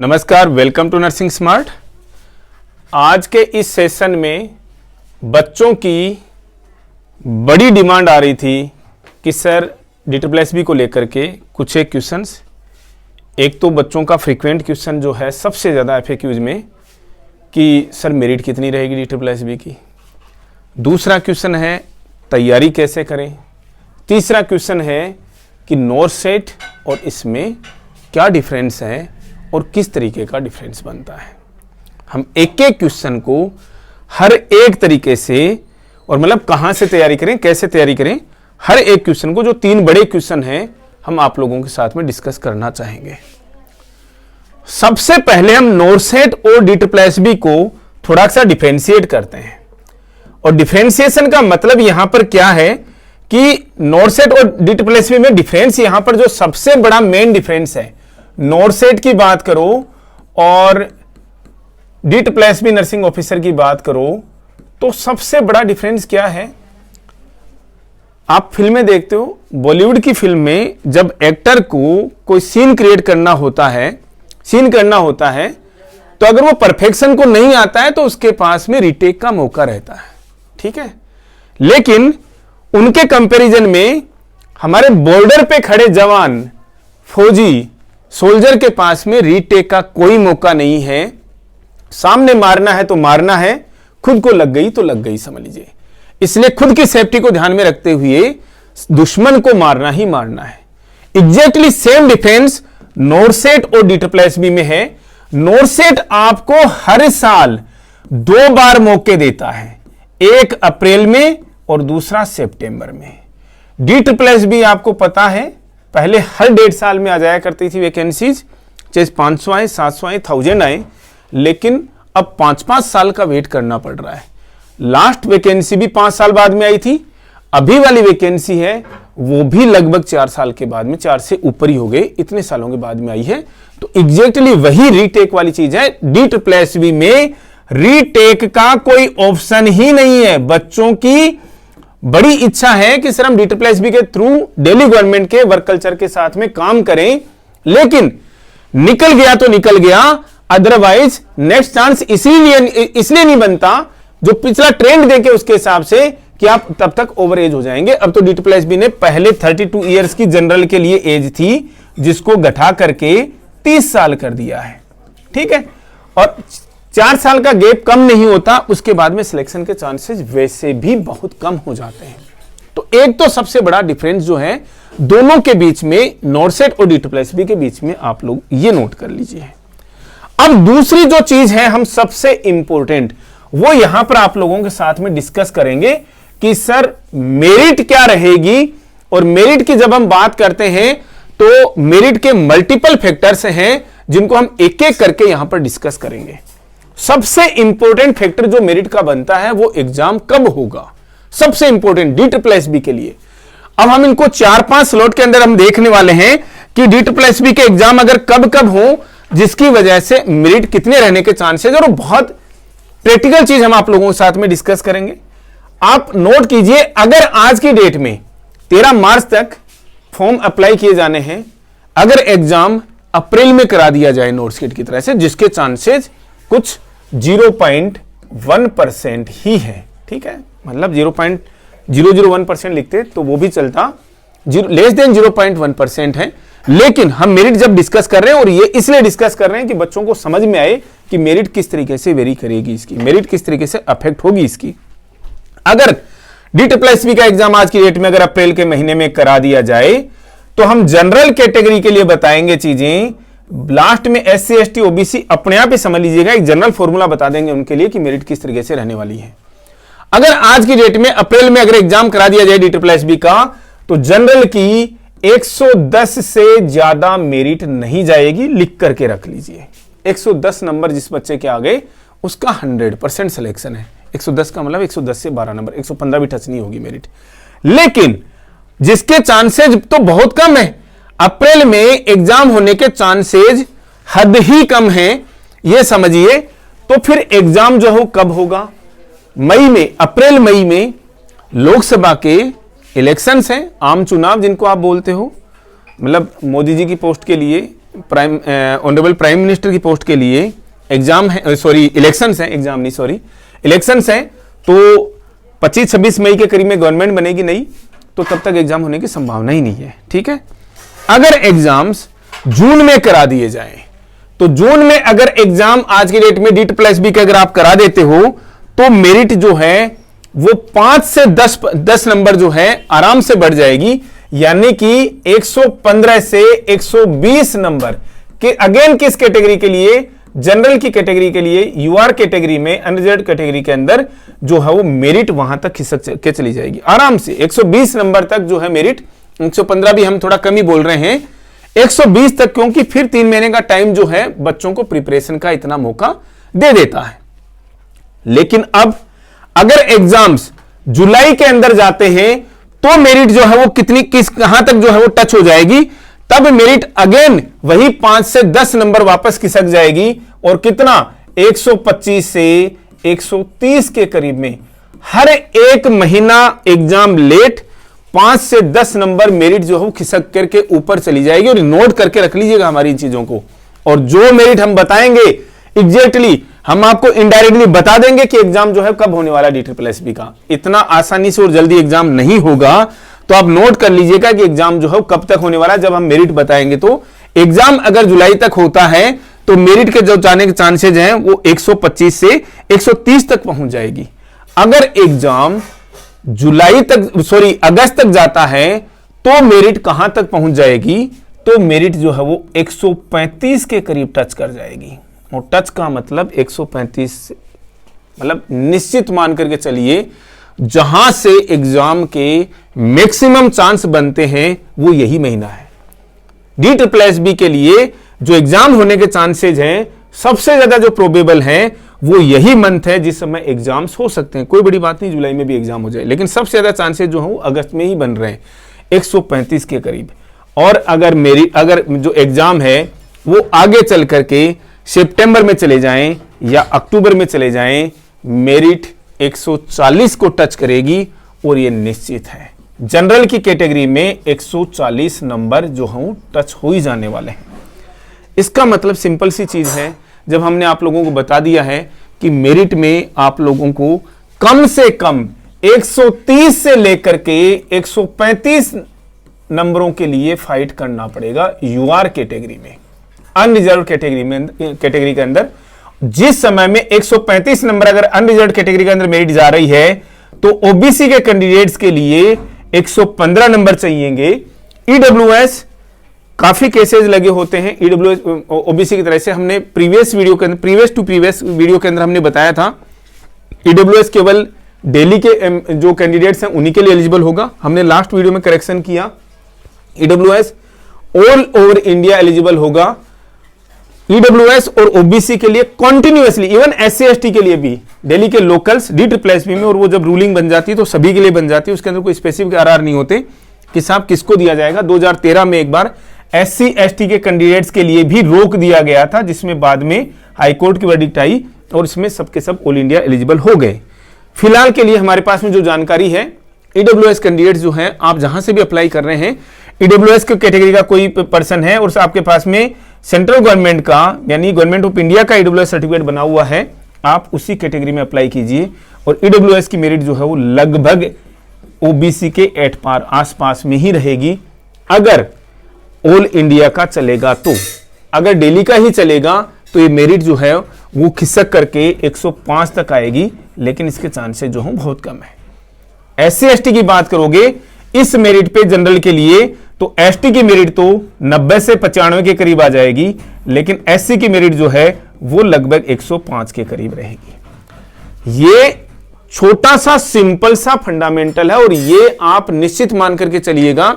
नमस्कार, welcome to nursing smart. आज के इस सेशन में बच्चों की बड़ी डिमांड आ रही थी कि सर DSSB को लेकर के कुछ एक क्वेश्चंस। एक तो बच्चों का फ्रीक्वेंट क्वेश्चन जो है सबसे ज़्यादा FAQs में कि सर मेरिट कितनी रहेगी DSSB की। दूसरा क्वेश्चन है तैयारी कैसे करें। तीसरा क्वेश्चन है कि नॉर्सेट और इसमें क्या डिफरेंस है और किस तरीके का डिफरेंस बनता है। हम एक एक क्वेश्चन को हर एक तरीके से और मतलब कहां से तैयारी करें, कैसे तैयारी करें, हर एक क्वेश्चन को, जो तीन बड़े क्वेश्चन हैं, हम आप लोगों के साथ में डिस्कस करना चाहेंगे। सबसे पहले हम नॉर्सेट और DSSB को थोड़ा सा डिफरेंशिएट करते हैं। और डिफरेंशिएशन का मतलब यहां पर क्या है कि नॉर्सेट और DSSB में डिफरेंस, यहां पर जो सबसे बड़ा मेन डिफरेंस है, नॉर्सेट की बात करो और DSSB नर्सिंग ऑफिसर की बात करो तो सबसे बड़ा डिफरेंस क्या है। आप फिल्में देखते हो, बॉलीवुड की फिल्म में जब एक्टर को कोई सीन क्रिएट करना होता है, तो अगर वो परफेक्शन को नहीं आता है तो उसके पास में रीटेक का मौका रहता है, ठीक है। लेकिन उनके कंपैरिजन में हमारे बॉर्डर पे खड़े जवान, फौजी, सोल्जर के पास में रीटेक का कोई मौका नहीं है। सामने मारना है तो मारना है, खुद को लग गई तो लग गई, समझ लीजिए। इसलिए खुद की सेफ्टी को ध्यान में रखते हुए दुश्मन को मारना ही मारना है। एग्जैक्टली सेम डिफेंस नॉर्सेट और DSSB में है। नॉर्सेट आपको हर साल 2 बार मौके देता है, एक अप्रैल में और दूसरा सितंबर में। DSSB आपको पता है पहले हर 1.5 साल में आ जाया करती थी वैकेंसीज, चाहे 500 आए, 700 आए, 1000 आए, लेकिन अब 5-5 साल का वेट करना पड़ रहा है। लास्ट वैकेंसी भी 5 साल बाद में आई थी, अभी वाली वैकेंसी है वो भी लगभग 4 साल के बाद में, 4 से ऊपर ही हो गए, इतने सालों के बाद में आई है। तो एग्जैक्टली वही रीटेक वाली चीज है। DSSB में रीटेक का कोई ऑप्शन ही नहीं है। बच्चों की बड़ी इच्छा है कि सर हम DSSB के थ्रू दिल्ली गवर्नमेंट के वर्क कल्चर के साथ में काम करें, लेकिन निकल गया तो निकल गया, अदरवाइज नेक्स्ट चांस इसलिए नहीं बनता जो पिछला ट्रेंड देखे उसके हिसाब से कि आप तब तक ओवर एज हो जाएंगे। अब तो DSSB ने पहले 32 इयर्स की जनरल के लिए एज थी, जिसको घटा करके 30 साल कर दिया है, ठीक है। और 4 साल का गैप कम नहीं होता, उसके बाद में सिलेक्शन के चांसेस वैसे भी बहुत कम हो जाते हैं। तो एक तो सबसे बड़ा डिफरेंस जो है दोनों के बीच में, नॉर्सेट और DSSB के बीच में, आप लोग ये नोट कर लीजिए। अब दूसरी जो चीज है, हम सबसे इंपॉर्टेंट, वो यहां पर आप लोगों के साथ में डिस्कस करेंगे कि सर मेरिट क्या रहेगी। और मेरिट की जब हम बात करते हैं तो मेरिट के मल्टीपल फैक्टर्स हैं जिनको हम एक एक करके यहां पर डिस्कस करेंगे। सबसे इंपॉर्टेंट फैक्टर जो मेरिट का बनता है वो एग्जाम कब होगा, सबसे इंपॉर्टेंट DSSB के लिए। अब हम इनको 4-5 स्लॉट के अंदर हम देखने वाले हैं कि DSSB के एग्जाम अगर कब कब हो, जिसकी वजह से मेरिट कितने रहने के चांसेस, और बहुत प्रैक्टिकल चीज हम आप लोगों के साथ में डिस्कस करेंगे। आप नोट कीजिए, अगर आज की डेट में 13 मार्च तक फॉर्म अप्लाई किए जाने हैं, अगर एग्जाम अप्रैल में करा दिया जाए नॉर्सेट की तरह से, जिसके चांसेस कुछ 0.1% ही है, ठीक है। मतलब 0.001% लिखते तो वो भी चलता, लेस देन 0.1% है। लेकिन हम मेरिट जब डिस्कस कर रहे हैं, और ये इसलिए डिस्कस कर रहे हैं कि बच्चों को समझ में आए कि मेरिट किस तरीके से वेरी करेगी, इसकी मेरिट किस तरीके से अफेक्ट होगी इसकी। अगर DSSB का एग्जाम आज की डेट में अगर अप्रैल के महीने में करा दिया जाए तो हम जनरल कैटेगरी के लिए बताएंगे चीजें, लास्ट में SC ST OBC अपने आप ही समझ लीजिएगा, एक जनरल फॉर्मूला बता देंगे उनके लिए कि मेरिट किस तरीके से रहने वाली है। अगर आज की डेट में अप्रैल में अगर एग्जाम करा दिया जाए DSSB का, तो जनरल की 110 से ज्यादा मेरिट नहीं जाएगी, लिख करके रख लीजिए। 110 नंबर जिस बच्चे के आ गए उसका 100% सिलेक्शन है। 110 का मतलब 110 से 12 नंबर, 115 भी टच नहीं होगी मेरिट। लेकिन जिसके चांसेस तो बहुत कम है, अप्रैल में एग्जाम होने के चांसेस हद ही कम है, यह समझिए। तो फिर एग्जाम जो हो कब होगा, मई में, अप्रैल मई में लोकसभा के इलेक्शंस हैं, आम चुनाव जिनको आप बोलते हो। मतलब मोदी जी की पोस्ट के लिए ऑनरेबल प्राइम मिनिस्टर की पोस्ट के लिए एग्जाम है, सॉरी इलेक्शंस हैं, एग्जाम नहीं सॉरी इलेक्शंस हैं, तो 25-26 मई के करीब में गवर्नमेंट बनेगी नहीं, तो तब तक एग्जाम होने की संभावना ही नहीं है। ठीक है, अगर एग्जाम्स जून में करा दिए जाएं, तो जून में अगर एग्जाम आज की डेट में DEET+B के अगर आप करा देते हो तो मेरिट जो है वो 5 से 10 नंबर जो है आराम से बढ़ जाएगी, यानी कि 115 से 120 नंबर के अगेन किस कैटेगरी के लिए, जनरल की कैटेगरी के लिए, यूआर कैटेगरी में, अनरिजर्व्ड कैटेगरी के अंदर जो है वो मेरिट वहां तक खिसक के चली जाएगी आराम से। 120 नंबर तक जो है मेरिट, 115 भी हम थोड़ा कम ही बोल रहे हैं, 120 तक, क्योंकि फिर 3 महीने का टाइम जो है बच्चों को प्रिपरेशन का इतना मौका दे देता है। लेकिन अब अगर एग्जाम्स जुलाई के अंदर जाते हैं तो मेरिट जो है वो कहां तक जो है वो टच हो जाएगी, तब मेरिट अगेन वही 5 से 10 नंबर वापस खिसक जाएगी, और कितना, 125 से 130 के करीब में। हर एक महीना एग्जाम लेट 5 से 10 नंबर मेरिट जो है वो खिसक करके ऊपर चली जाएगी, और नोट करके रख लीजिएगा हमारी इन चीजों को। और जो मेरिट हम बताएंगे एग्जैक्टली हम आपको इनडायरेक्टली बता देंगे कि एग्जाम जो है कब होने वाला DEET+B का। इतना आसानी से और जल्दी एग्जाम नहीं होगा, तो आप नोट कर लीजिएगा कि एग्जाम जो है कब तक होने वाला है। जब हम मेरिट बताएंगे तो एग्जाम अगर जुलाई तक होता है तो मेरिट के जो जाने के चांसेज हैं वो 125 से 130 तक पहुंच जाएगी। अगर एग्जाम जुलाई तक, सॉरी अगस्त तक जाता है तो मेरिट कहां तक पहुंच जाएगी, तो मेरिट जो है वो 135 के करीब टच कर जाएगी। और टच का मतलब 135 मतलब निश्चित मान करके चलिए, जहां से एग्जाम के मैक्सिमम चांस बनते हैं वो यही महीना है। DEET+B के लिए जो एग्जाम होने के चांसेज हैं, सबसे ज्यादा जो प्रोबेबल है वो यही मंथ है जिस समय एग्जाम्स हो सकते हैं। कोई बड़ी बात नहीं जुलाई में भी एग्जाम हो जाए, लेकिन सबसे ज्यादा चांसेज जो है वो अगस्त में ही बन रहे हैं, 135 के करीब। और अगर जो एग्जाम है वो आगे चल करके सितंबर में चले जाएं या अक्टूबर में चले जाएं, मेरिट 140 को टच करेगी, और ये निश्चित है। जनरल की कैटेगरी में 140 नंबर जो हैं टच हो ही जाने वाले हैं। इसका मतलब सिंपल सी चीज है, जब हमने आप लोगों को बता दिया है कि मेरिट में आप लोगों को कम से कम 130 से लेकर के 135 नंबरों के लिए फाइट करना पड़ेगा यूआर कैटेगरी में, अनरिजर्व कैटेगरी के अंदर। जिस समय में 135 नंबर अगर अनरिजर्व कैटेगरी के अंदर मेरिट जा रही है, तो ओबीसी के कैंडिडेट्स के लिए 115 नंबर चाहिएंगे। ईडब्ल्यूएस काफी केसेस लगे होते हैं, ईडब्ल्यूएस ओबीसी की तरह से हमने प्रीवियस वीडियो के अंदर, प्रीवियस वीडियो के अंदर हमने बताया था, ईडब्ल्यूएस केवल दिल्ली के जो कैंडिडेट्स हैं उन्हीं के लिए एलिजिबल होगा। हमने लास्ट वीडियो में करेक्शन किया, EWS all over India eligible होगा। ईडब्ल्यूएस और ओबीसी के लिए कॉन्टिन्यूअसली, इवन एससी एसटी के लिए भी, दिल्ली के लोकल्स DEET+B में, और वो जब रूलिंग बन जाती है तो सभी के लिए बन जाती है, उसके अंदर कोई स्पेसिफिक आरआर नहीं होते कि साहब किसको दिया जाएगा। 2013 में एक बार एससी एसटी के कैंडिडेट्स के लिए भी रोक दिया गया था, जिसमें बाद में हाईकोर्ट की वर्डिक्ट आई और इसमें सबके सब ऑल इंडिया एलिजिबल हो गए। फिलहाल के लिए हमारे पास में जो जानकारी है, ईडब्ल्यूएस कैंडिडेट्स जो हैं, आप जहां से भी अप्लाई कर रहे हैं, ईडब्ल्यूएस के कैटेगरी का कोई पर्सन है और आपके पास में सेंट्रल गवर्नमेंट का यानी गवर्नमेंट ऑफ इंडिया का ईडब्ल्यूएस सर्टिफिकेट बना हुआ है, आप उसी कैटेगरी में अप्लाई कीजिए। और ईडब्ल्यूएस की मेरिट जो है वो लगभग ओबीसी के 8 पार आसपास में ही रहेगी, अगर ऑल इंडिया का चलेगा तो। अगर दिल्ली का ही चलेगा तो ये मेरिट जो है वो खिसक करके 105 तक आएगी, लेकिन इसके चांसेस जो हैं बहुत कम है। एससी एसटी की बात करोगे इस मेरिट पे जनरल के लिए, तो एसटी की मेरिट तो 90 से 95 के करीब आ जाएगी, लेकिन एससी की मेरिट जो है वो लगभग 105 के करीब रहेगी। ये छोटा सा सिंपल सा फंडामेंटल है, और ये आप निश्चित मान करके चलिएगा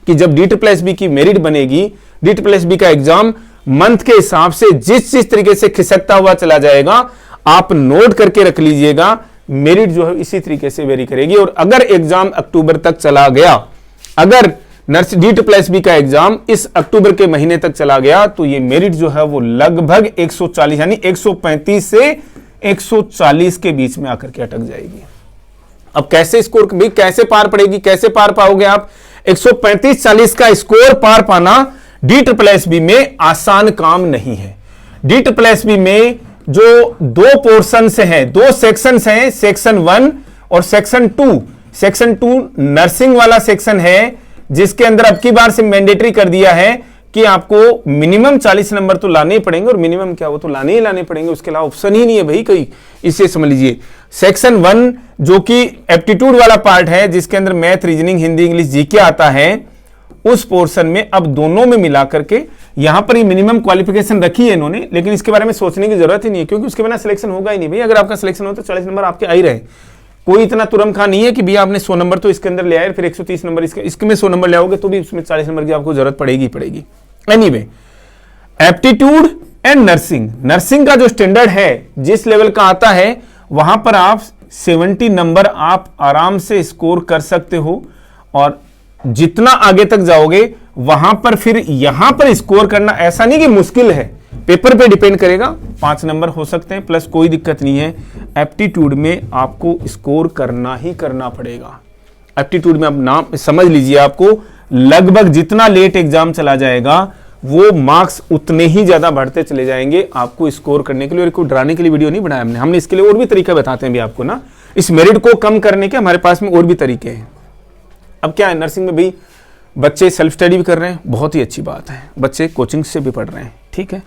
कि जब DEET+B की मेरिट बनेगी, DEET+B का एग्जाम मंथ के हिसाब से जिस तरीके से खिसकता हुआ चला जाएगा, आप नोट करके रख लीजिएगा, मेरिट जो है इसी तरीके से वेरी करेगी। और अगर एग्जाम अक्टूबर तक चला गया, अगर DEET+B का एग्जाम इस अक्टूबर के महीने तक चला गया, तो ये मेरिट जो है वो लगभग 140 यानी 135 से 140 के बीच में आकर के अटक जाएगी। अब कैसे स्कोर भी कैसे पार पड़ेगी, कैसे पार पाओगे आप? 135-40 का स्कोर पार पाना DSSB में आसान काम नहीं है। DSSB में जो दो पोर्शन से हैं, दो सेक्शंस हैं, सेक्शन 1 और सेक्शन 2। सेक्शन 2 नर्सिंग वाला सेक्शन है, जिसके अंदर अब की बार से मैंडेटरी कर दिया है कि आपको मिनिमम 40 नंबर तो लाने ही पड़ेंगे, और मिनिमम क्या, वो तो लाने ही लाने पड़ेंगे, उसके अलावा ऑप्शन ही नहीं है भाई कोई। इसे समझ लीजिए। सेक्शन 1 जो कि एप्टीट्यूड वाला पार्ट है, जिसके अंदर math, reasoning, Hindi, English, GK आता है, उस पोर्शन में अब दोनों में मिला करके यहां पर ही मिनिमम क्वालिफिकेशन रखी है इन्होंने, लेकिन इसके बारे में सोचने की जरूरत ही नहीं है, क्योंकि उसके बिना सिलेक्शन होगा ही नहीं भाई। अगर आपका सिलेक्शन हो तो 40 नंबर आपके आ ही रहे। कोई इतना तुरम खा नहीं है कि भैया आपने 100 नंबर तो इसके अंदर ले आए, फिर 130 नंबर इसके में 100 नंबर ले आओगे तो भी उसमें 40 नंबर की आपको जरूरत पड़ेगी पड़ेगी। एनीवे, एप्टीट्यूड एंड नर्सिंग का जो स्टैंडर्ड है, जिस लेवल का आता है, वहां पर आप 70 नंबर आप आराम से स्कोर कर सकते हो, और जितना आगे तक जाओगे वहां पर फिर यहां पर स्कोर करना ऐसा नहीं कि मुश्किल है, पेपर पे डिपेंड करेगा। 5 नंबर हो सकते हैं प्लस, कोई दिक्कत नहीं है। एप्टीट्यूड में आपको स्कोर करना ही करना पड़ेगा। एप्टीट्यूड में अब नाम समझ लीजिए, आपको लगभग जितना लेट एग्जाम चला जाएगा वो मार्क्स उतने ही ज्यादा बढ़ते चले जाएंगे आपको स्कोर करने के लिए। और कोई डराने के लिए वीडियो नहीं बनाया हमने इसके लिए और भी तरीका बताते हैं भी आपको ना, इस मेरिट को कम करने के हमारे पास में और भी तरीके हैं। अब क्या है, नर्सिंग में भी बच्चे सेल्फ स्टडी भी कर रहे हैं, बहुत ही अच्छी बात है, बच्चे कोचिंग से भी पढ़ रहे हैं, ठीक है।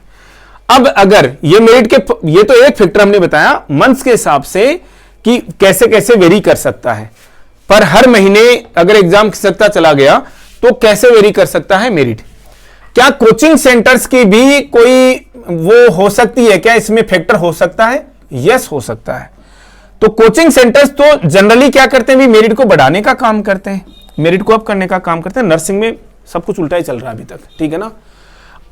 अब अगर ये मेरिट के, ये तो एक फैक्टर हमने बताया मंथ्स के हिसाब से कि कैसे कैसे वेरी कर सकता है, पर हर महीने अगर एग्जाम खिसकता चला गया तो कैसे वेरी कर सकता है मेरिट। क्या कोचिंग सेंटर्स की भी कोई वो हो सकती है क्या, इसमें फैक्टर हो सकता है? यस, हो सकता है। तो कोचिंग सेंटर्स तो जनरली क्या करते हैं भी, मेरिट को बढ़ाने का काम करते हैं, मेरिट को अप करने का काम करते हैं। नर्सिंग में सब कुछ उल्टा ही चल रहा है अभी तक, ठीक है ना।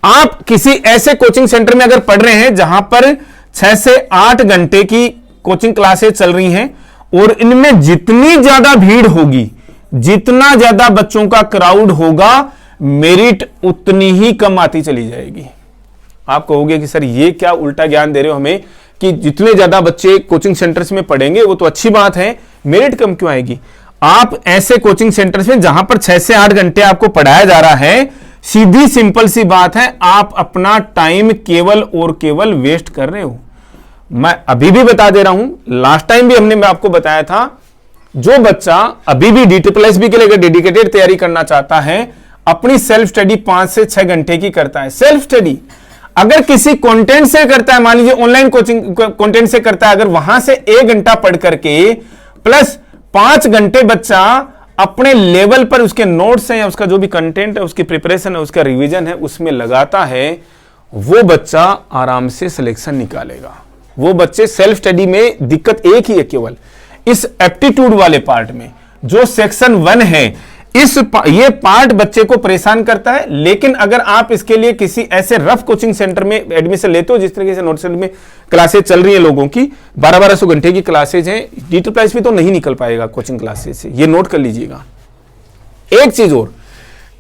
आप किसी ऐसे कोचिंग सेंटर में अगर पढ़ रहे हैं जहां पर 6 से 8 घंटे की कोचिंग क्लासेस चल रही हैं, और इनमें जितनी ज्यादा भीड़ होगी, जितना ज्यादा बच्चों का क्राउड होगा, मेरिट उतनी ही कम आती चली जाएगी। आप कहोगे कि सर ये क्या उल्टा ज्ञान दे रहे हो हमें कि जितने ज्यादा बच्चे कोचिंग सेंटर्स में पढ़ेंगे वो तो अच्छी बात है, मेरिट कम क्यों आएगी। आप ऐसे कोचिंग सेंटर्स में जहां पर 6 से 8 घंटे आपको पढ़ाया जा रहा है, सीधी सिंपल सी बात है, आप अपना टाइम केवल और केवल वेस्ट कर रहे हो। मैं अभी भी बता दे रहा हूं, लास्ट टाइम भी हमने आपको बताया था, जो बच्चा अभी भी DSSB के लिए डेडिकेटेड तैयारी करना चाहता है, अपनी सेल्फ स्टडी 5 से 6 घंटे की करता है। सेल्फ स्टडी अगर किसी कंटेंट से करता है, मान लीजिए ऑनलाइन कोचिंग कंटेंट से करता है, अगर वहां से 1 घंटा पढ़ करके प्लस 5 घंटे बच्चा अपने लेवल पर उसके नोट्स हैं या उसका जो भी कंटेंट है, उसकी प्रिपरेशन है, उसका रिवीजन है, उसमें लगाता है, वो बच्चा आराम से सिलेक्शन निकालेगा। वो बच्चे सेल्फ स्टडी में दिक्कत एक ही है, केवल इस एप्टीट्यूड वाले पार्ट में जो सेक्शन 1 है, ये पार्ट बच्चे को परेशान करता है। लेकिन अगर आप इसके लिए किसी ऐसे रफ कोचिंग सेंटर में एडमिशन लेते हो, जिस तरीके से नोट में क्लासेज चल रही है लोगों की, 1200 घंटे की क्लासेज हैं, DSSB तो नहीं निकल पाएगा कोचिंग क्लासेज से, ये नोट कर लीजिएगा। एक चीज और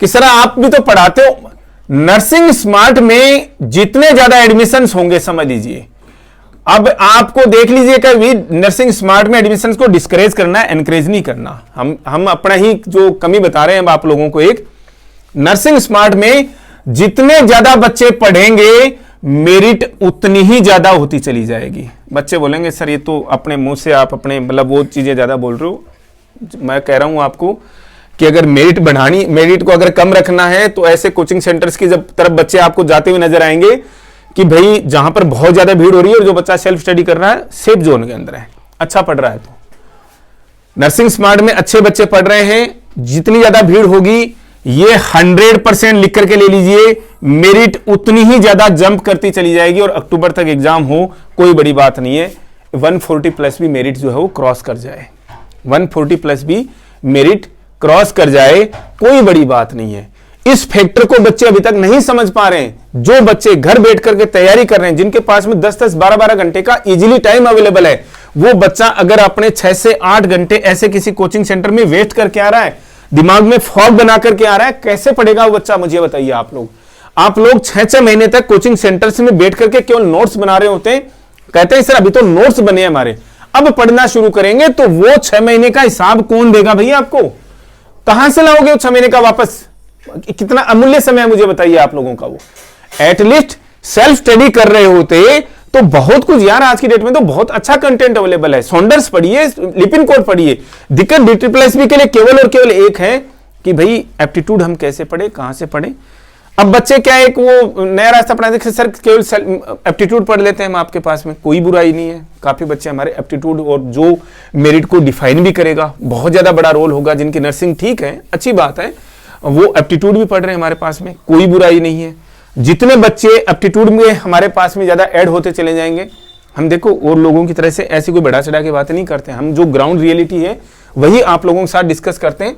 कि सर आप भी तो पढ़ाते हो, नर्सिंग स्मार्ट में जितने ज्यादा एडमिशन होंगे, समझ लीजिए, अब आपको देख लीजिए कि नर्सिंग स्मार्ट में एडमिशन को डिस्करेज करना है, एनकरेज नहीं करना। हम अपना ही जो कमी बता रहे हैं आप लोगों को, एक नर्सिंग स्मार्ट में जितने ज्यादा बच्चे पढ़ेंगे, मेरिट उतनी ही ज्यादा होती चली जाएगी। बच्चे बोलेंगे सर ये तो अपने मुंह से आप अपने मतलब वो चीजें ज्यादा बोल रहे हो। मैं कह रहा हूं आपको कि अगर मेरिट को अगर कम रखना है, तो ऐसे कोचिंग सेंटर्स की जब तरफ बच्चे आपको जाते हुए नजर आएंगे कि भाई जहां पर बहुत ज्यादा भीड़ हो रही है और जो बच्चा सेल्फ स्टडी कर रहा है, सेफ जोन के अंदर है, अच्छा पढ़ रहा है, तो नर्सिंग स्मार्ट में अच्छे बच्चे पढ़ रहे हैं, जितनी ज्यादा भीड़ होगी, ये 100% लिख करके ले लीजिए, मेरिट उतनी ही ज्यादा जंप करती चली जाएगी। और अक्टूबर तक एग्जाम हो, कोई बड़ी बात नहीं है, 140 प्लस भी मेरिट जो है वो क्रॉस कर जाए, 140 प्लस भी मेरिट क्रॉस कर जाए, कोई बड़ी बात नहीं है। इस फैक्टर को बच्चे अभी तक नहीं समझ पा रहे हैं। जो बच्चे घर बैठ करके तैयारी कर रहे हैं, जिनके पास में 10-10, 12-12 घंटे का इजीली टाइम अवेलेबल है, वो बच्चा अगर अपने 6 से 8 घंटे ऐसे किसी कोचिंग सेंटर में वेस्ट करके आ रहा है, दिमाग में फॉग बना करके आ रहा है, कैसे पढ़ेगा वो बच्चा, मुझे बताइए आप लोग 6-6 महीने तक कोचिंग सेंटर्स में बैठ करके केवल नोट्स बना रहे होते हैं, कहते हैं सर अभी तो नोट्स बने हमारे, अब पढ़ना शुरू करेंगे, तो वो 6 महीने का हिसाब कौन देगा भैया आपको? कहां से लाओगे 6 महीने का वापस? कितना अमूल्य समय है मुझे बताइए आप लोगों का। वो एटलीस्ट सेल्फ स्टडी कर रहे होते तो बहुत कुछ यार, आज की डेट में तो बहुत अच्छा कंटेंट अवेलेबल है। सॉन्डर्स पढ़िए, लिपिन कोड पढ़िए। दिक्कत DSSS के लिए केवल और केवल एक है कि भाई एप्टीट्यूड हम कैसे पढ़े, कहां से पढ़े। अब बच्चे क्या एक वो नया रास्ता अपना देखे, सर केवल एप्टीट्यूड पढ़ लेते हैं हम आपके पास में, कोई बुराई नहीं है। काफी बच्चे हमारे एप्टीट्यूड और जो मेरिट को डिफाइन भी करेगा, बहुत ज्यादा बड़ा रोल होगा। जिनकी नर्सिंग ठीक है, अच्छी बात है, वो एप्टीट्यूड भी पढ़ रहे हैं हमारे पास में, कोई बुराई नहीं है। जितने बच्चे एप्टीट्यूड में हमारे पास में ज्यादा ऐड होते चले जाएंगे, हम देखो और लोगों की तरह से ऐसी कोई बढ़ा चढ़ा के बातें नहीं करते, हम जो ग्राउंड रियलिटी है वही आप लोगों के साथ डिस्कस करते हैं।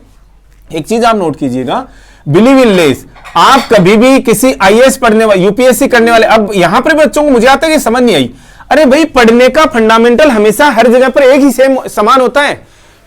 एक चीज आप नोट कीजिएगा, बिलीव इन लेस, आप कभी भी किसी IAS पढ़ने वाले, UPSC करने वाले, अब यहां पर बच्चों को मुझे आता है कि समझ नहीं आई, अरे भाई पढ़ने का फंडामेंटल हमेशा हर जगह पर एक ही सेम समान होता है।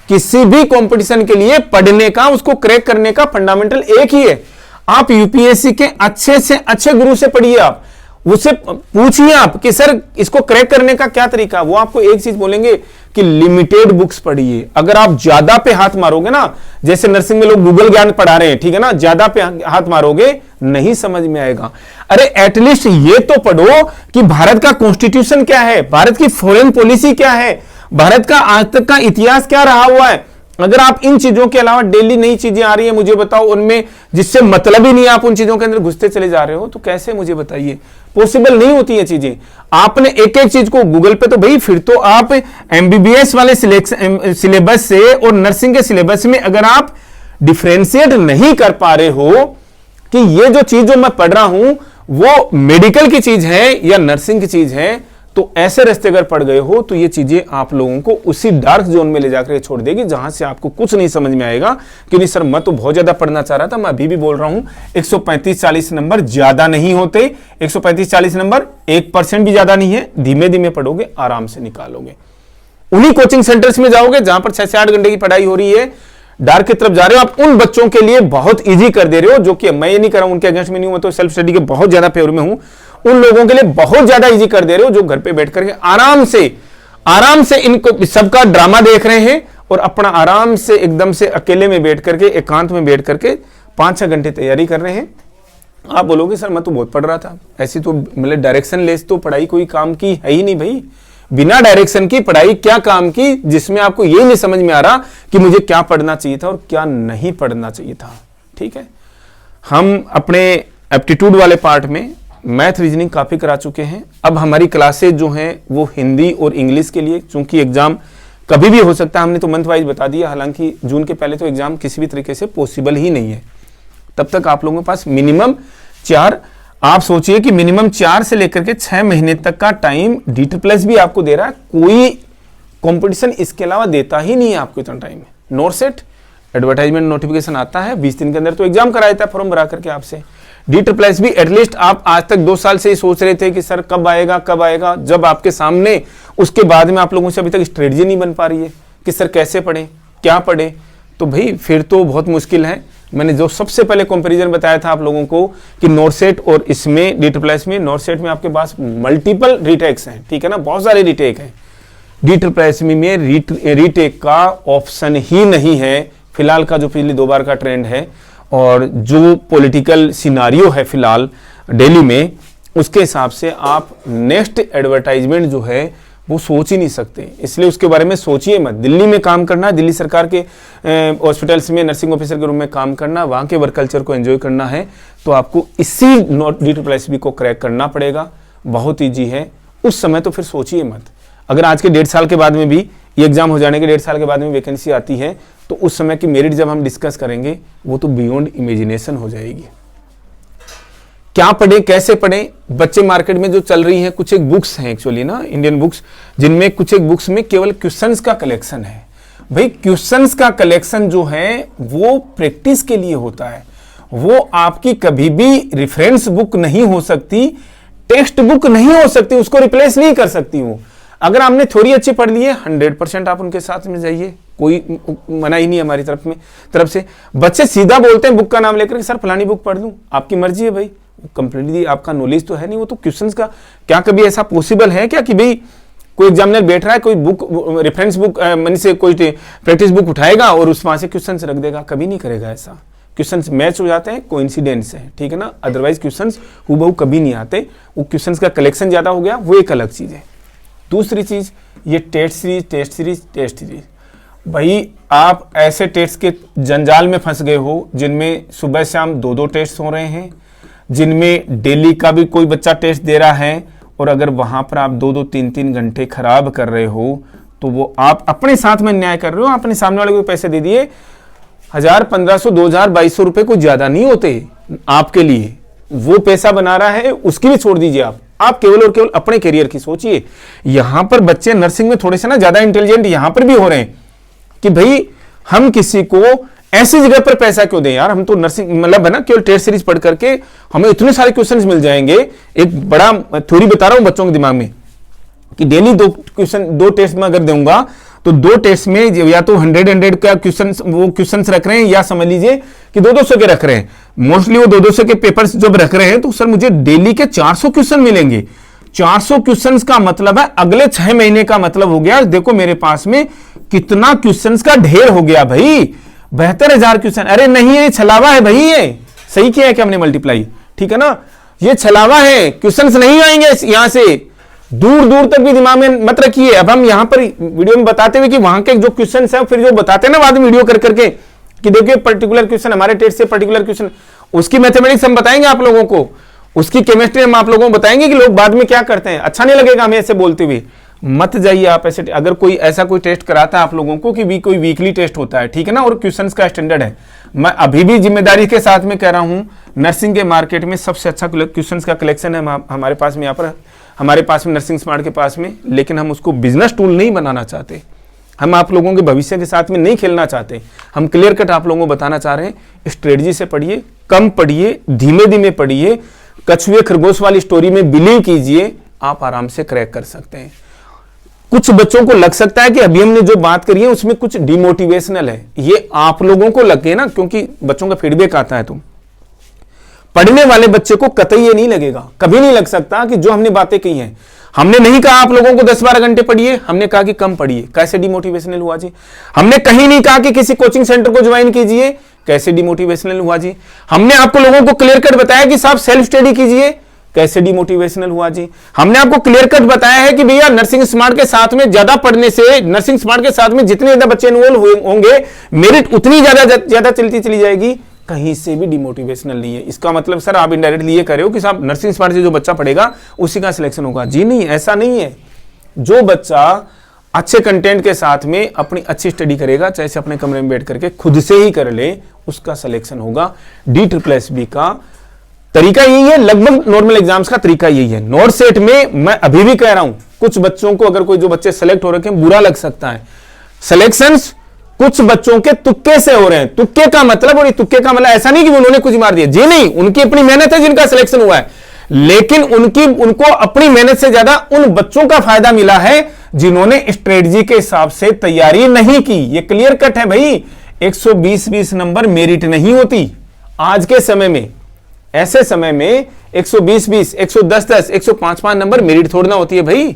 किसी भी कंपटीशन के लिए पढ़ने का, उसको क्रैक करने का फंडामेंटल एक ही है। आप UPSC के अच्छे से अच्छे गुरु से पढ़िए, आप उससे पूछिए आप कि सर इसको क्रैक करने का क्या तरीका, वो आपको एक चीज बोलेंगे कि लिमिटेड बुक्स पढ़िए। अगर आप ज्यादा पे हाथ मारोगे ना, जैसे नर्सिंग में लोग गूगल ज्ञान पढ़ा रहे हैं, ठीक है ना, ज्यादा पे हाथ मारोगे नहीं समझ में आएगा। अरे एटलीस्ट ये तो पढ़ो कि भारत का कॉन्स्टिट्यूशन क्या है, भारत की फॉरेन पॉलिसी क्या है, भारत का आज तक का इतिहास क्या रहा हुआ है। अगर आप इन चीजों के अलावा डेली नई चीजें आ रही है मुझे बताओ, उनमें जिससे मतलब ही नहीं है, आप उन चीजों के अंदर घुसते चले जा रहे हो, तो कैसे मुझे बताइए, पॉसिबल नहीं होती है चीजें। आपने एक एक चीज को गूगल पे, तो भाई फिर तो आप MBBS वाले सिलेबस से और नर्सिंग के सिलेबस में अगर आप डिफरेंशिएट नहीं कर पा रहे हो कि ये जो चीज जो मैं पढ़ रहा हूं वो मेडिकल की चीज है या नर्सिंग की चीज है, तो ऐसे रास्ते अगर पड़ गए हो तो ये चीजें आप लोगों को उसी डार्क जोन में ले जाकर छोड़ देगी जहां से आपको कुछ नहीं समझ में आएगा। क्योंकि सर मैं तो बहुत ज्यादा पढ़ना चाह रहा था, मैं अभी भी बोल रहा हूं 135-40 नंबर ज्यादा नहीं होते। 135-40 नंबर 1% भी ज्यादा नहीं है, धीमे धीमे पढ़ोगे आराम से निकालोगे। उन्हीं कोचिंग सेंटर्स में जाओगे जहां पर 6 से 8 घंटे की पढ़ाई हो रही है, डार्क की तरफ जा रहे हो आप, उन बच्चों के लिए बहुत इजी कर दे रहे हो, जो कि मैं ये नहीं कर रहा हूं उनके अगेंस्ट में नहीं हूं, मैं तो सेल्फ स्टडी के बहुत ज्यादा फेवर में हूं। उन लोगों के लिए बहुत ज्यादा इजी कर दे रहे हो जो घर पे बैठ करके आराम से इनको सबका ड्रामा देख रहे हैं और अपना आराम से एकदम से अकेले में बैठ करके, एकांत में बैठ करके 5-6 घंटे तैयारी कर रहे हैं। आप बोलोगे सर मैं तो बहुत पढ़ रहा था, ऐसी तो मतलब डायरेक्शन लेस तो पढ़ाई कोई काम की है ही नहीं भाई। बिना डायरेक्शन की पढ़ाई क्या काम की, जिसमें आपको ये नहीं समझ में आ रहा कि मुझे क्या पढ़ना चाहिए था और क्या नहीं पढ़ना चाहिए था। ठीक है, हम अपने एप्टीट्यूड वाले पार्ट में मैथ रीजनिंग काफी करा चुके हैं। अब हमारी क्लासेज जो हैं वो हिंदी और इंग्लिश के लिए, चूंकि एग्जाम कभी भी हो सकता है, हमने तो मंथ वाइज बता दिया, हालांकि जून के पहले तो एग्जाम किसी भी तरीके से पॉसिबल ही नहीं है। तब तक आप लोगों के पास मिनिमम 4, आप सोचिए कि मिनिमम 4 से लेकर के 6 महीने तक का टाइम DSSS भी आपको दे रहा है। कोई कंपटीशन इसके अलावा देता ही नहीं है आपको इतना टाइम। नोरसेट एडवर्टाइजमेंट नोटिफिकेशन आता है 20 दिन के अंदर, तो एग्जाम करा देता है फॉर्म भरा करके आपसे। DSSS भी एटलीस्ट आप आज तक 2 साल से ही सोच रहे थे कि सर कब आएगा, जब आपके सामने, उसके बाद में आप लोगों से अभी तक स्ट्रेटजी नहीं बन पा रही है कि सर कैसे पढ़े, क्या पढ़े, तो भाई फिर तो बहुत मुश्किल है। मैंने जो सबसे पहले कंपैरिजन बताया था आप लोगों को कि नोरसेट और इसमें DSSS में, नोरसेट में आपके पास मल्टीपल रीटेक्स हैं, ठीक है ना, बहुत सारे रीटेक हैं। DSSS में रीटेक का ऑप्शन ही नहीं है फिलहाल का, जो पिछली 2 बार का ट्रेंड है और जो पॉलिटिकल सिनारियो है फिलहाल दिल्ली में, उसके हिसाब से आप नेक्स्ट एडवर्टाइजमेंट जो है वो सोच ही नहीं सकते। इसलिए उसके बारे में सोचिए मत। दिल्ली में काम करना, दिल्ली सरकार के हॉस्पिटल्स में नर्सिंग ऑफिसर के रूप में काम करना, वहाँ के वर्क कल्चर को एंजॉय करना है, तो आपको इसी DSSS को क्रैक करना पड़ेगा। बहुत ईजी है, उस समय तो फिर सोचिए मत। अगर आज के 1.5 साल के बाद में भी ये एग्जाम हो जाने के 1.5 साल के बाद में वैकेंसी आती है, तो उस समय की मेरिट जब हम डिस्कस करेंगे वो तो बियॉन्ड इमेजिनेशन हो जाएगी। क्या पढ़े, कैसे पढ़े, बच्चे मार्केट में जो चल रही हैं, कुछ एक बुक्स हैं एक्चुअली ना, इंडियन बुक्स, जिनमें कुछ एक बुक्स में केवल क्वेश्चंस का कलेक्शन है। भाई क्वेश्चंस का कलेक्शन जो है वो प्रैक्टिस के लिए होता है, वो आपकी कभी भी रेफरेंस बुक नहीं हो सकती, टेक्स्ट बुक नहीं हो सकती, उसको रिप्लेस नहीं कर सकती हूं। अगर आपने थ्योरी अच्छी पढ़ ली है 100% आप उनके साथ में जाइए, कोई मना ही नहीं हमारी तरफ से। बच्चे सीधा बोलते हैं बुक का नाम लेकर कि सर फलानी बुक पढ़ लूं, आपकी मर्जी है भाई, कंप्लीटली आपका नॉलेज तो है नहीं, वो तो क्वेश्चंस का। क्या कभी ऐसा पॉसिबल है क्या कि भाई कोई एग्जामिनर बैठ रहा है, कोई बुक रेफरेंस बुक मन से कोई प्रैक्टिस बुक उठाएगा और उस वहां से क्वेश्चंस रख देगा? कभी नहीं करेगा ऐसा। क्वेश्चंस मैच हो जाते हैं, कोइंसिडेंस है, ठीक है ना, अदरवाइज क्वेश्चंस हूबहू कभी नहीं आते, वो क्वेश्चंस का कलेक्शन ज्यादा हो गया, वो एक अलग चीज है। दूसरी चीज ये टेस्ट सीरीज, भाई आप ऐसे टेस्ट के जंजाल में फंस गए हो जिनमें सुबह शाम 2-2 टेस्ट हो रहे हैं, जिनमें डेली का भी कोई बच्चा टेस्ट दे रहा है, और अगर वहां पर आप 2-2 3-3 घंटे खराब कर रहे हो तो वो आप अपने साथ में न्याय कर रहे हो। अपने सामने वाले को पैसे दे दिए, 1000, 1500, 2000, 2200 रुपए कोई ज्यादा नहीं होते आपके लिए, वो पैसा बना रहा है, उसकी भी छोड़ दीजिए आप केवल और केवल अपने करियर की सोचिए। यहां पर बच्चे नर्सिंग में थोड़े से ना ज्यादा इंटेलिजेंट यहां पर भी हो रहे हैं कि भाई हम किसी को ऐसी जगह पर पैसा क्यों दें यार, हम तो नर्सिंग मतलब है ना केवल टेस्ट सीरीज पढ़ करके हमें इतने सारे क्वेश्चंस मिल जाएंगे। एक बड़ा थ्योरी बता रहा हूं बच्चों के दिमाग में कि डेली 2 टेस्ट में अगर दूंगा तो 2 टेस्ट में या तो 100 का क्वेश्चंस रख रहे हैं, या समझ लीजिए कि 200 के रख रहे हैं। मोस्टली वो 200 के पेपर्स जब रख रहे हैं तो सर मुझे डेली के 400 क्वेश्चन मिलेंगे। 400 क्वेश्चंस का मतलब है अगले 6 महीने का मतलब हो गया, देखो मेरे पास में कितना क्वेश्चंस का ढेर हो गया भाई, 72,000 क्वेश्चन। अरे नहीं, ये छलावा है भाई, ये सही किया है कि हमने मल्टीप्लाई, ठीक है ना, ये छलावा है, क्वेश्चंस नहीं आएंगे यहां से, दूर दूर तक भी दिमाग में मत रखिए। अब हम यहां पर वीडियो में बताते हुए कि वहां के जो क्वेश्चंस है, फिर जो बताते हैं ना बाद में वीडियो कर करके कि देखिए पर्टिकुलर क्वेश्चन हमारे टेस्ट से पर्टिकुलर क्वेश्चन, उसकी मैथमेटिक्स हम बताएंगे आप लोगों को, उसकी केमिस्ट्री हम आप लोगों को बताएंगे कि लोग बाद में क्या करते हैं। अच्छा नहीं लगेगा हमें ऐसे बोलते हुए, मत जाइए आप ऐसे। अगर कोई ऐसा कोई टेस्ट कराता है आप लोगों को कि कोई वीकली टेस्ट होता है, ठीक है ना, और क्वेश्चंस का स्टैंडर्ड है, मैं अभी भी जिम्मेदारी के साथ में कह रहा हूं, नर्सिंग के मार्केट में सबसे अच्छा क्वेश्चंस का कलेक्शन है हमारे पास में, यहाँ पर हमारे पास में नर्सिंग स्मार्ट के पास में। लेकिन हम उसको बिजनेस टूल नहीं बनाना चाहते, हम आप लोगों के भविष्य के साथ में नहीं खेलना चाहते, हम क्लियर कट आप लोगों को बताना चाह रहे हैं। स्ट्रेटजी से पढ़िए, कम पढ़िए, धीमे धीमे पढ़िए, कछुए खरगोश वाली स्टोरी में बिलीव कीजिए, आप आराम से क्रैक कर सकते हैं। कुछ बच्चों को लग सकता है कि अभी हमने जो बात करी है उसमें कुछ डिमोटिवेशनल है, ये आप लोगों को लगे ना, क्योंकि बच्चों का फीडबैक आता है। तो पढ़ने वाले बच्चे को कतई ये नहीं लगेगा, कभी नहीं लग सकता कि जो हमने बातें कही हैं, हमने नहीं कहा आप लोगों को 10-12 घंटे पढ़िए, हमने कहा कि कम पढ़िए, कैसे डिमोटिवेशनल हुआ जी। हमने कहीं नहीं कहा कि किसी कोचिंग सेंटर को ज्वाइन कीजिए, कैसे डिमोटिवेशनल हुआ जी। हमने आपको लोगों को क्लियर कट बताया कि साहब सेल्फ स्टडी कीजिए, कैसे डिमोटिवेशनल हुआ जी। हमने आपको क्लियर कट बताया है कि भैया नर्सिंग स्मार्ट के साथ में ज्यादा पढ़ने से, नर्सिंग स्मार्ट के साथ में जितने ज्यादा बच्चे इन्वॉल्व होंगे, मेरिट उतनी ज्यादा चलती चली जाएगी, कहीं से भी डिमोटिवेशनल नहीं है। इसका मतलब सर आप इनडायरेक्टली ये कर रहे हो कि साहब नर्सिंग स्मार्ट से जो बच्चा पढ़ेगा उसी का सिलेक्शन होगा। जी नहीं, ऐसा नहीं है। जो बच्चा अच्छे कंटेंट के साथ में अपनी अच्छी स्टडी करेगा, चाहे से अपने कमरे में बैठ करके खुद से ही कर ले, उसका सिलेक्शन होगा। DSSB का तरीका यही है, लगभग नॉर्मल एग्जाम्स का तरीका यही है। नॉर्थ सेट में मैं अभी भी कह रहा हूं, कुछ बच्चों को अगर कोई जो बच्चे सेलेक्ट हो रखे हैं बुरा लग सकता है, सिलेक्शंस कुछ बच्चों के तुक्के से हो रहे हैं। तुक्के का मतलब, और तुक्के का मतलब ऐसा नहीं कि उन्होंने कुछ मार दिया, जी नहीं, उनकी अपनी मेहनत है जिनका सिलेक्शन हुआ है, लेकिन उनको अपनी मेहनत से ज्यादा उन बच्चों का फायदा मिला है जिन्होंने स्ट्रेटजी के हिसाब से तैयारी नहीं की। ये क्लियर कट है भाई। 120-20 नंबर मेरिट नहीं होती आज के समय में। ऐसे समय में 120-20, 110-10, 105-5 नंबर मेरिट थोड़ी ना होती है भाई।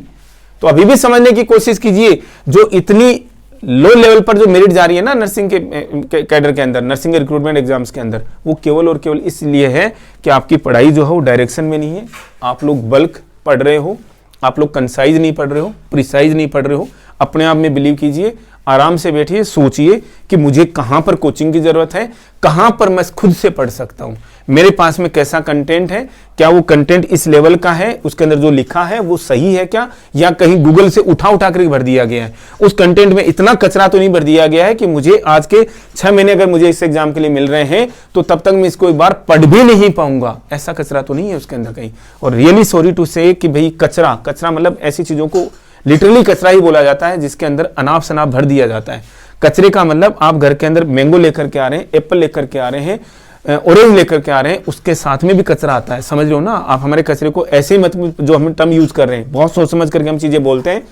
तो अभी भी समझने की कोशिश कीजिए, जो इतनी लो लेवल पर जो मेरिट जा रही है ना नर्सिंग के कैडर के अंदर, नर्सिंग रिक्रूटमेंट एग्जाम्स के अंदर, वो केवल और केवल इसलिए है कि आपकी पढ़ाई जो है वो डायरेक्शन में नहीं है। आप लोग बल्क पढ़ रहे हो, आप लोग कंसाइज नहीं पढ़ रहे हो, प्रिसाइज नहीं पढ़ रहे हो। अपने आप में बिलीव कीजिए, आराम से बैठिए, सोचिए कि मुझे कहां पर कोचिंग की जरूरत है, कहां पर मैं खुद से पढ़ सकता हूं, मेरे पास में कैसा कंटेंट है, क्या वो कंटेंट इस लेवल का है, उसके अंदर जो लिखा है वो सही है क्या, या कहीं गूगल से उठा कर भर दिया गया है। उस कंटेंट में इतना कचरा तो नहीं भर दिया गया है कि मुझे आज के 6 महीने अगर मुझे इस एग्जाम के लिए मिल रहे हैं तो तब तक मैं इसको एक बार पढ़ भी नहीं पाऊंगा। ऐसा कचरा तो नहीं है उसके अंदर कहीं। और रियली सॉरी टू से कि भाई कचरा मतलब ऐसी चीजों को लिटरली कचरा ही बोला जाता है जिसके अंदर अनाप शनाप भर दिया जाता है। कचरे का मतलब आप घर के अंदर मैंगो लेकर के आ रहे हैं, एप्पल लेकर के आ रहे हैं, ऑरेंज लेकर के आ रहे हैं, उसके साथ में भी कचरा आता है। समझ लो ना आप हमारे कचरे को ऐसे ही मत, जो हम टर्म यूज कर रहे हैं, बहुत सोच समझ करके हम चीजें बोलते हैं,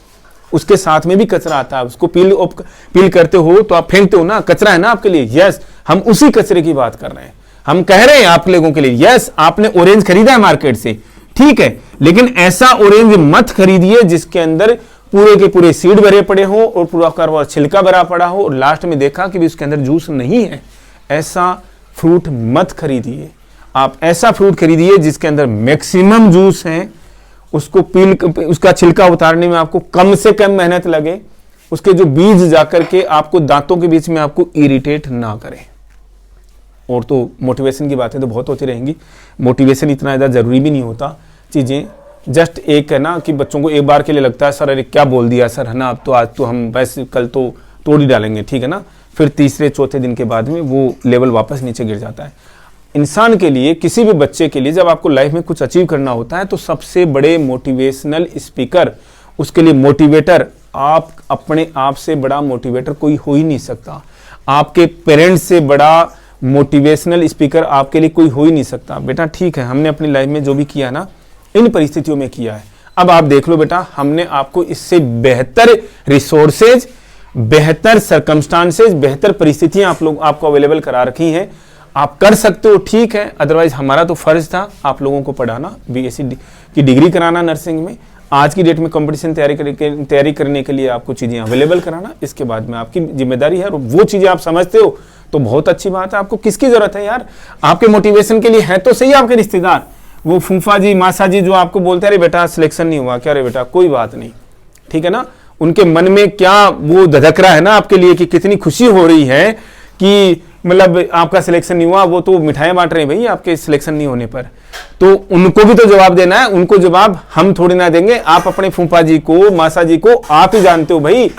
उसके साथ में भी कचरा आता है। उसको पील करते हो तो आप फेंकते हो ना, कचरा है ना आपके लिए। यस, हम उसी कचरे की बात कर रहे हैं। हम कह रहे हैं आप लोगों के लिए, यस आपने ऑरेंज खरीदा है मार्केट से, ठीक है, लेकिन ऐसा ऑरेंज मत खरीदिए जिसके अंदर पूरे के पूरे सीड भरे पड़े हो और पूरा का छिलका भरा पड़ा हो और लास्ट में देखा कि भी उसके अंदर जूस नहीं है। ऐसा फ्रूट मत खरीदिए। आप ऐसा फ्रूट खरीदिए जिसके अंदर मैक्सिमम जूस है, उसको उसका छिलका उतारने में आपको कम से कम मेहनत लगे, उसके जो बीज जाकर के आपको दांतों के बीच में आपको इरिटेट ना करें। और तो मोटिवेशन की बातें तो बहुत होती रहेंगी, मोटिवेशन इतना ज़्यादा ज़रूरी भी नहीं होता। चीज़ें जस्ट एक है ना कि बच्चों को एक बार के लिए लगता है सर अरे क्या बोल दिया सर, है ना, अब तो आज तो हम वैसे कल तो तोड़ ही डालेंगे, ठीक है ना, फिर तीसरे चौथे दिन के बाद में वो लेवल वापस नीचे गिर जाता है। इंसान के लिए, किसी भी बच्चे के लिए, जब आपको लाइफ में कुछ अचीव करना होता है तो सबसे बड़े मोटिवेशनल स्पीकर, उसके लिए मोटिवेटर, आप अपने आप से बड़ा मोटिवेटर कोई हो ही नहीं सकता। आपके पेरेंट्स से बड़ा मोटिवेशनल स्पीकर आपके लिए कोई हो ही नहीं सकता। बेटा ठीक है, हमने अपनी लाइफ में जो भी किया ना इन परिस्थितियों में किया है, अब आप देख लो बेटा, हमने आपको इससे बेहतर रिसोर्सेज, बेहतर सर्कमस्टांसेज, बेहतर परिस्थितियां आपको अवेलेबल करा रखी हैं। आप कर सकते हो, ठीक है, अदरवाइज हमारा तो फर्ज था आप लोगों को पढ़ाना, बीएससी की डिग्री कराना नर्सिंग में, आज की डेट में कंपटीशन तैयारी करने के लिए आपको चीज़ें अवेलेबल कराना, इसके बाद में आपकी जिम्मेदारी है। और वो चीज़ें आप समझते हो तो बहुत अच्छी बात है। आपको किसकी जरूरत है यार, आपके मोटिवेशन के लिए है तो सही आपके रिश्तेदार, वो फूफा जी मासा जी जो आपको बोलते हैं अरे बेटा सिलेक्शन नहीं हुआ, क्या अरे बेटा कोई बात नहीं, ठीक है ना, उनके मन में क्या वो धधक रहा है ना आपके लिए कि कितनी खुशी हो रही है कि मतलब आपका सिलेक्शन नहीं हुआ, वो तो मिठाइयां बांट रहे हैं भाई आपके सिलेक्शन नहीं होने पर, तो उनको भी तो जवाब देना है। उनको जवाब हम थोड़ी ना देंगे, आप अपने फूफा जी को मासा जी को आप ही जानते हो भाई,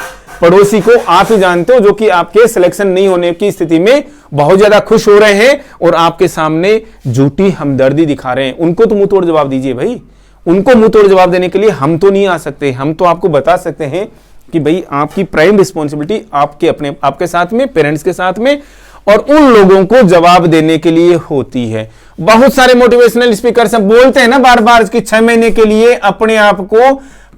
पड़ोसी को आप ही जानते हो जो कि आपके सिलेक्शन नहीं होने की स्थिति में बहुत ज्यादा खुश हो रहे हैं और आपके सामने झूठी हमदर्दी दिखा रहे हैं। उनको तो मुंह तोड़ जवाब दीजिए भाई, उनको मुंह तोड़ जवाब देने के लिए हम तो नहीं आ सकते। हम तो आपको बता सकते हैं कि भाई आपकी प्राइम रिस्पॉन्सिबिलिटी आपके साथ में, पेरेंट्स के साथ में, और उन लोगों को जवाब देने के लिए होती है। बहुत सारे मोटिवेशनल स्पीकर सब बोलते हैं ना बार बार कि 6 महीने के लिए अपने आप को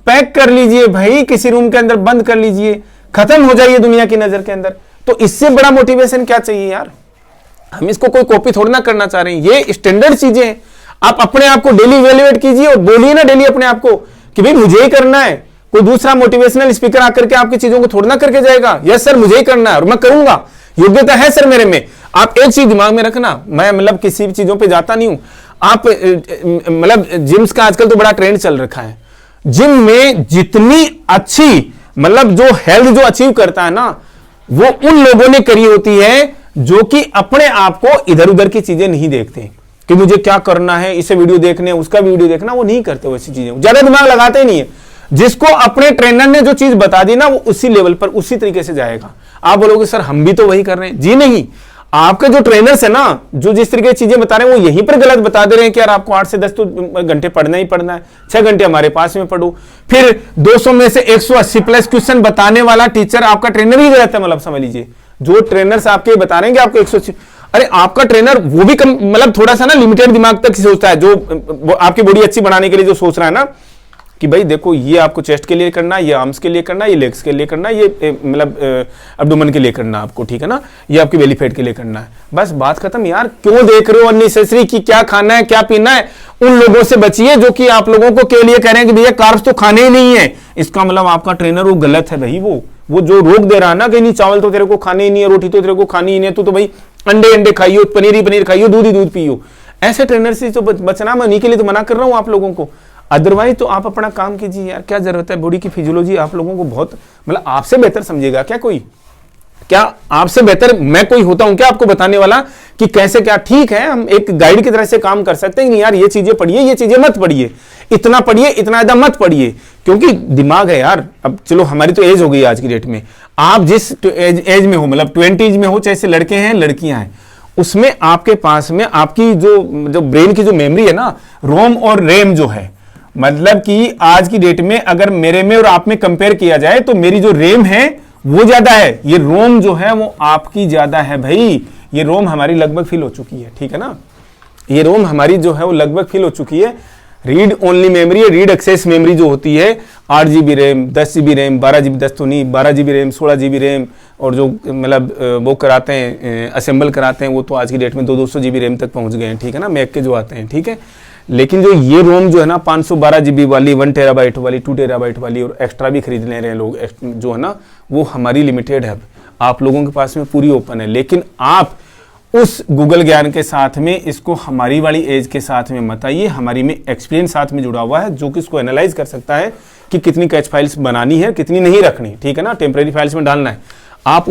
पैक कर लीजिए भाई, किसी रूम के अंदर बंद कर लीजिए, खत्म हो जाइए दुनिया की नजर के अंदर। तो इससे बड़ा मोटिवेशन क्या चाहिए यार, हम इसको कोई कॉपी थोड़ी ना करना चाह रहे हैं, ये स्टैंडर्ड चीजें हैं। आप अपने आप को डेली इवैल्यूएट कीजिए और बोलिए ना डेली अपने आप को कि भाई मुझे ही करना है, कोई दूसरा मोटिवेशनल स्पीकर आकर के आपकी चीजों को थोड़ा ना करके जाएगा। यस सर मुझे ही करना है और मैं करूंगा, योग्यता है सर मेरे में। आप एक चीज दिमाग में रखना, मैं मतलब किसी भी चीजों पे जाता नहीं हूं, आप मतलब जिम्स का आजकल तो बड़ा ट्रेंड चल रखा है, जिम में जितनी अच्छी मतलब जो हेल्थ जो अचीव करता है ना, वो उन लोगों ने करी होती है जो कि अपने आप को इधर उधर की चीजें नहीं देखते कि मुझे क्या करना है, इसे वीडियो देखने उसका वीडियो देखना, वो नहीं करते वैसी चीजें, ज्यादा दिमाग लगाते ही नहीं है। जिसको अपने ट्रेनर ने जो चीज बता दी ना वो उसी लेवल पर उसी तरीके से जाएगा। आप बोलोगे सर हम भी तो वही कर रहे हैं, जी नहीं, आपके जो ट्रेनर्स है ना, जो जिस तरीके की चीजें बता रहे हैं वो यहीं पर गलत बता दे रहे हैं कि यार आपको 8 से 10 तो घंटे पढ़ना ही पढ़ना है, 6 घंटे हमारे पास में पढ़ो। फिर 200 में से 180 प्लस क्वेश्चन बताने वाला टीचर आपका ट्रेनर ही गलत है। मतलब समझ लीजिए जो ट्रेनर्स आपके बता रहे हैं कि आपको 180, अरे आपका ट्रेनर वो भी कम मतलब थोड़ा सा ना लिमिटेड दिमाग तक सोचता है, जो आपकी बॉडी अच्छी बनाने के लिए जो सोच रहा है ना कि भाई देखो ये आपको चेस्ट के लिए करना है, ये आर्म्स के लिए करना है, ये लेग्स के लिए करना है, ये मतलब एब्डोमेन के लिए करना है आपको, ठीक है ना, ये आपके बेली फैट के लिए करना है। बस बात खत्म यार। क्यों देख रहे हो अननेसेसरी कि क्या खाना है क्या पीना है? उन लोगों से बचिए जो कि आप लोगों को के लिए कह रहे हैं कि भैया कार्ब्स तो खाने ही नहीं है। इसका मतलब आपका ट्रेनर वो गलत है भाई, वो जो रोक दे रहा है ना कि नहीं चावल तो तेरे को खाने ही नहीं है, रोटी तो तेरे को खानी ही नहीं है, तू तो भाई अंडे खाइयो, पनीर ही पनीर खाइयो, दूध ही दूध पियो। ऐसे ट्रेनर से तो बचना, मैं उन्हीं के लिए तो मना कर रहा हूं आप लोगों को। अदरवाइज तो आप अपना काम कीजिए यार, क्या जरूरत है? बॉडी की फिजियोलॉजी आप लोगों को बहुत मतलब आपसे बेहतर समझेगा क्या कोई? क्या आपसे बेहतर मैं कोई होता हूं क्या आपको बताने वाला कि कैसे क्या? ठीक है, हम एक गाइड की तरह से काम कर सकते हैं नहीं यार, ये चीजें पढ़िए, ये चीजें मत पढ़िए, इतना पढ़िए, इतना ज्यादा मत पढ़िए, क्योंकि दिमाग है यार। अब चलो हमारी तो एज हो गई आज की डेट में, आप जिस एज में हो, मतलब 20s में हो, चाहे से लड़के हैं लड़कियां हैं, उसमें आपके पास में आपकी जो ब्रेन की जो मेमोरी है ना, रोम और रैम जो है, मतलब कि आज की डेट में अगर मेरे में और आप में कंपेयर किया जाए तो मेरी जो रैम है वो ज्यादा है, ये रोम जो है वो आपकी ज्यादा है भाई। ये रोम हमारी लगभग फिल हो चुकी है, ठीक है ना, ये रोम हमारी जो है वो लगभग फिल हो चुकी है। रीड ओनली मेमोरी है, रीड एक्सेस मेमोरी जो होती है 8 GB RAM, 10 GB RAM, 12 GB, 10 तो नहीं 12 GB रैम, 16 GB रैम, और जो मतलब वो कराते हैं असेंबल कराते हैं वो तो आज की डेट में 200 GB रैम तक पहुंच गए हैं, ठीक है ना, मैक के जो आते हैं, ठीक है। लेकिन जो ये रोम जो है ना 512 GB वाली, 1 TB वाली, 2 TB वाली, और एक्स्ट्रा भी खरीद ले रहे हैं लोग जो है ना, वो हमारी लिमिटेड है। आप लोगों के पास में पूरी ओपन है, लेकिन आप उस गूगल ज्ञान के साथ में इसको हमारी वाली एज के साथ में मत आइए, हमारी में एक्सपीरियंस साथ में जुड़ा हुआ है जो कि इसको एनालाइज कर सकता है कि कितनी कैच फाइल्स बनानी है, कितनी नहीं रखनी, ठीक है ना, टेम्परेरी फाइल्स में डालना है। आप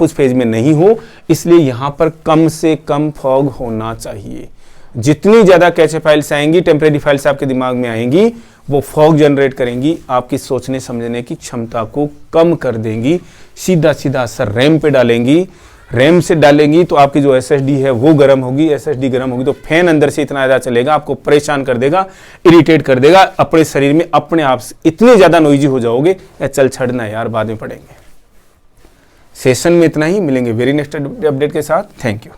उस फेज में नहीं हो, इसलिए यहां पर कम से कम फॉग होना चाहिए। जितनी ज्यादा कैच फाइल्स आएंगी, टेम्परेरी फाइल्स आपके दिमाग में आएंगी, वो फॉग जनरेट करेंगी, आपकी सोचने समझने की क्षमता को कम कर देंगी, सीधा सीधा असर रैम पे डालेंगी। रैम से डालेंगी तो आपकी जो एसएसडी है वो गर्म होगी, एसएसडी गर्म होगी तो फैन अंदर से इतना ज्यादा चलेगा, आपको परेशान कर देगा, इरिटेट कर देगा, अपने शरीर में अपने आप से इतने ज्यादा नोइजी हो जाओगे, चल छड़ना यार, बाद में पढ़ेंगे। सेशन में इतना ही, मिलेंगे वेरी नेक्स्ट अपडेट के साथ। Thank you.